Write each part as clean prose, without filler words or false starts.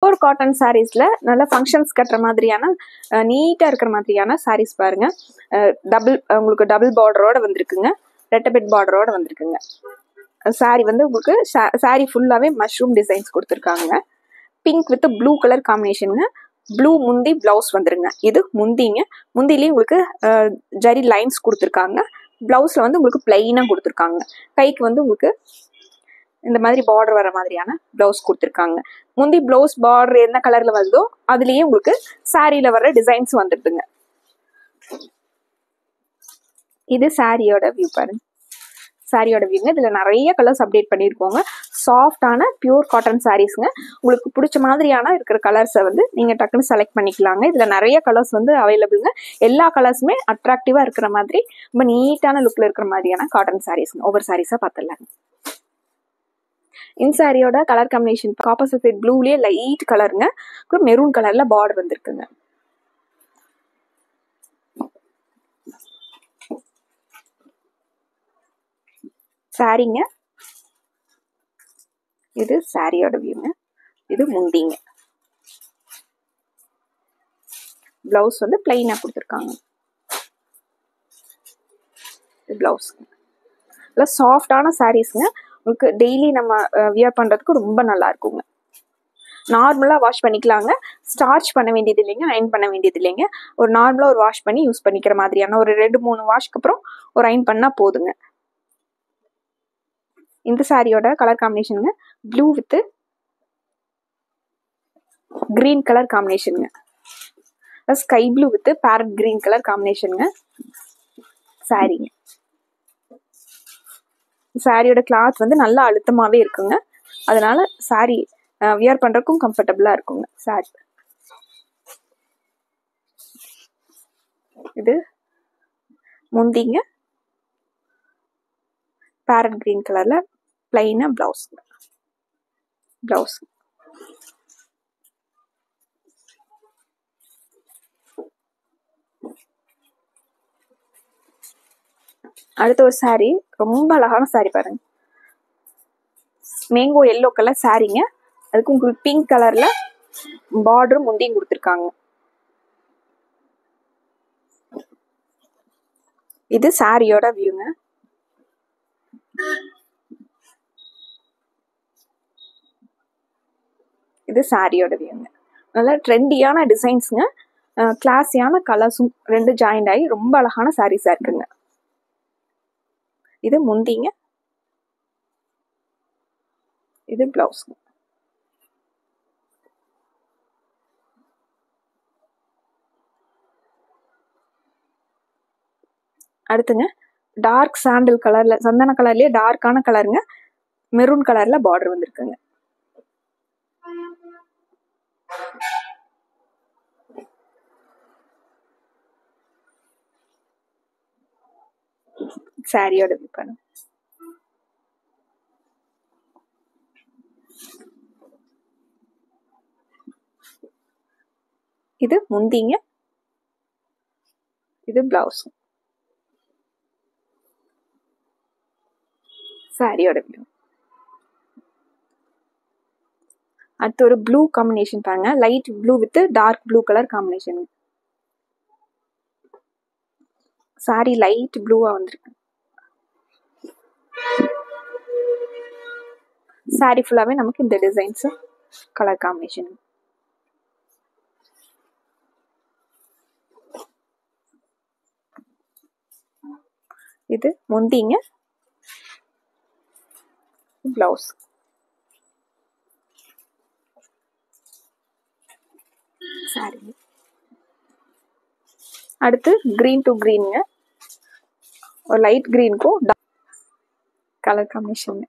Pure cotton சாரீஸ்ல நல்ல functions கட்டுற மாதிரியான நீட்டா இருக்கிற மாதிரியான சாரீஸ் பாருங்க. உங்களுக்கு டபுள் பார்டரோட வந்திருக்குங்க, ரெட்டபெட் பார்டரோட வந்திருக்குங்க. சாரி வந்து உங்களுக்கு சாரி ஃபுல்லாவே மஷ்ரூம் டிசைன்ஸ் கொடுத்துருக்காங்க. பிங்க் வித் ப்ளூ கலர் காம்பினேஷனுங்க. ப்ளூ முந்தி பிளவுஸ் வந்துருங்க. இது முந்திங்க. முந்திலேயே உங்களுக்கு ஜரி லைன்ஸ் கொடுத்துருக்காங்க. பிளவுஸ்ல வந்து உங்களுக்கு பிளைனா கொடுத்துருக்காங்க. கைக்கு வந்து உங்களுக்கு இந்த மாதிரி பார்டர் வர மாதிரியான பிளவுஸ் கொடுத்துருக்காங்க. முந்தி பிளவுஸ் பார்டர் என்ன கலர்ல வருதோ அதுலயே உங்களுக்கு சாரியில வர டிசைன்ஸ் வந்துடுதுங்க. இது சாரியோட வியூ பாருங்க. சாரியோட வியூங்க. இதுல நிறைய கலர்ஸ் அப்டேட் பண்ணியிருக்கோங்க. சாஃப்டான பியூர் காட்டன் சாரீஸ்ங்க. உங்களுக்கு பிடிச்ச மாதிரியான இருக்கிற கலர்ஸை வந்து நீங்க டக்குன்னு செலக்ட் பண்ணிக்கலாங்க. இதுல நிறைய கலர்ஸ் வந்து அவைலபிள்ங்க. எல்லா கலர்ஸுமே அட்ராக்டிவா இருக்கிற மாதிரி ரொம்ப நீட்டான லுக்ல இருக்கிற மாதிரியான காட்டன் சாரீஸ்ங்க. ஒவ்வொரு சாரீஸா பார்த்துடலாங்க. இந்த சாரியோட கலர் காம்பினேஷன் காப்பர் சல்ஃபேட் ப்ளூலயே லைட் கலருங்க. மெரூன் கலர்ல பார்டர் வந்திருக்குங்க. சாரிங்க. இது சாரியோட வியூங்க. இது முந்திங்க. பிளவுஸ் வந்து பிளைனா கொடுத்துருக்காங்க. பிளவுஸ் சாஃப்டான சாரீஸ்ங்க. உங்களுக்கு டெய்லி நம்ம வியர் பண்றதுக்கு ரொம்ப நல்லா இருக்குங்க. நார்மலா வாஷ் பண்ணிக்கலாங்க. ஸ்டார்ச் பண்ண வேண்டியது இல்லைங்க, அயன் பண்ண வேண்டியது இல்லைங்க. ஒரு நார்மலா ஒரு வாஷ் பண்ணி யூஸ் பண்ணிக்கிற மாதிரியான ஒரு 2-3 வாஷ்க்கு அப்புறம் ஒரு அயன் பண்ணா போதுங்க. இந்த சாரியோட கலர் காம்பினேஷனுங்க ப்ளூ வித் கிரீன் கலர் காம்பினேஷனுங்க. Sky blue with parrot green colour காம்பினேஷனுங்க. சாரிங்க. சாரியோட கிளாத் வந்து நல்லா அழுத்தமாவே இருக்குங்க. அதனால சாரி வியர் பண்றதுக்கும் கம்ஃபர்டபுளா இருக்குங்க. சாரி இது முந்திங்க. பேரட் கிரீன் கலர்ல பிளைனா பிளவுஸ். அடுத்த ஒரு சாரி, ரொம்ப அழகான சாரி பாருங்க. மேங்கோ எல்லோ கலர் சாரிங்க. அதுக்கு உங்களுக்கு பிங்க் கலர்ல பார்டரும் முந்தியும் கொடுத்துருக்காங்க. இது சாரியோட வியூங்க. இது சாரியோட வியூங்க. நல்ல ட்ரெண்டியான டிசைன்ஸுங்க. கிளாஸியான கலர்ஸும் ரெண்டு ஜாயிண்ட் ஆகி ரொம்ப அழகான சாரீஸா இருக்குங்க. இது முந்திங்க. இது பிளவுஸ். அடுத்துங்க டார்க் சாண்டில் கலர்ல, சந்தன கலர்லயே டார்க்கான கலருங்க. மெரூன் கலர்ல பார்டர் வந்திருக்குங்க. சாரியோட வியூ பாருங்க. இது முந்திங்க. இது பிளவுஸ். சாரியோட வியூ. அடுத்து ஒரு ப்ளூ காம்பினேஷன் பாருங்க. Light blue with dark blue colour combination. Sari light ப்ளூவா வந்திருக்கு. சாரி ஃபுல்லாவே நமக்கு இந்த டிசைன்ஸ் கலர் காம்பினேஷன். இது முந்திங்க. பிளவுஸ். சாரி. அடுத்து கிரீன் டு கிரீனுங்க. ஒரு லைட் கிரீனுக்கும் கலர் காம்பினேஷன்.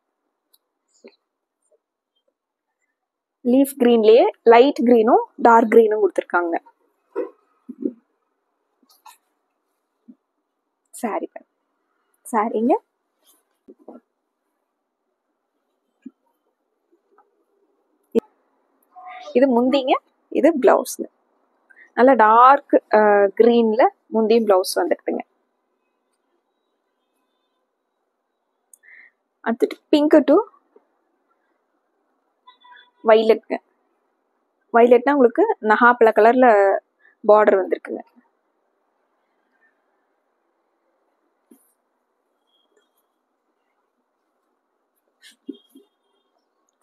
லீஃப் கிரீன்லயே லைட் கிரீனும் டார்க் கிரீனும் கொடுத்துருக்காங்க. சாரி சாரிங்க. இது முந்திங்க. இது பிளவுஸ். நல்ல டார்க் கிரீன்ல முந்தியும் பிளவுஸ் வந்துருக்குங்க. அடுத்துட்டு பிங்க் டு வைலட்ங்க. வைலட்னா உங்களுக்கு நகாப்பழ கலர்ல பார்டர் வந்திருக்குங்க.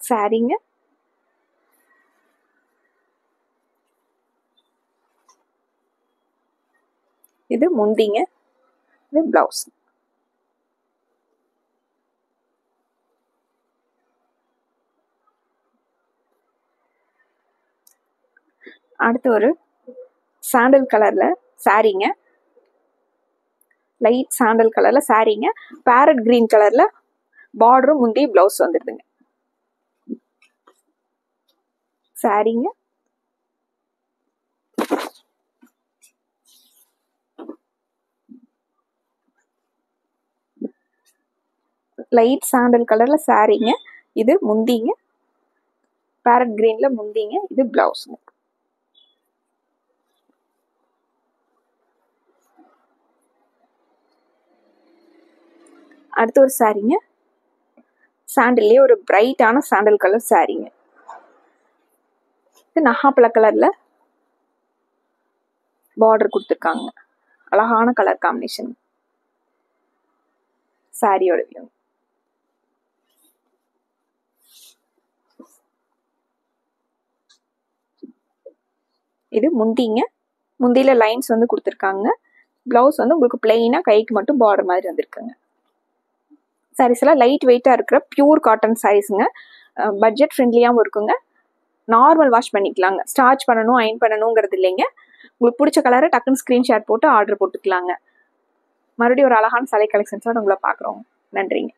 சாரீங்க. இது முந்திங்க, இது பிளவுஸ். அடுத்து ஒரு சாண்டல் கலர்ல சாரீங்க, லைட் சாண்டல் கலர்ல சாரீங்க, பேரட் கிரீன் கலர்ல பார்டரும் முந்தி பிளவுஸ் வந்துருதுங்க. சாரீங்க, லைட் சாண்டல் கலர்ல சாரீங்க, இது முந்திங்க, பேரட் கிரீன்ல முந்திங்க, இது பிளவுஸ்ங்க. அடுத்து ஒரு சாரீங்க, சாண்டல்லே ஒரு பிரைட்டான சாண்டல் கலர் சாரீங்க. இது நகாப்பழ கலர்ல பார்டர் கொடுத்துருக்காங்க. அழகான கலர் காம்பினேஷன். சாரியோட வியூ. இது முந்திங்க, முந்தியில லைன்ஸ் வந்து கொடுத்துருக்காங்க. பிளவுஸ் வந்து உங்களுக்கு பிளெயினா கைக்கு மட்டும் பார்டர் மாதிரி வந்திருக்குங்க. சாரீஸ் எல்லாம் லைட் வெயிட்டா இருக்கிற பியூர் காட்டன் சாரீஸுங்க. பட்ஜெட் ஃப்ரெண்ட்லியாகவும் இருக்குங்க. நார்மல் வாஷ் பண்ணிக்கலாங்க. ஸ்டார்ச் பண்ணணும், அயன் பண்ணணுங்கிறது இல்லைங்க. உங்களுக்கு பிடிச்ச கலரை டக்குன்னு ஸ்க்ரீன்ஷாட் போட்டு ஆர்டர் போட்டுக்கலாங்க. மறுபடியும் ஒரு அழகான சாரி கலெக்ஷன்ஸோட உங்களை பார்க்குறோம். நன்றிங்க.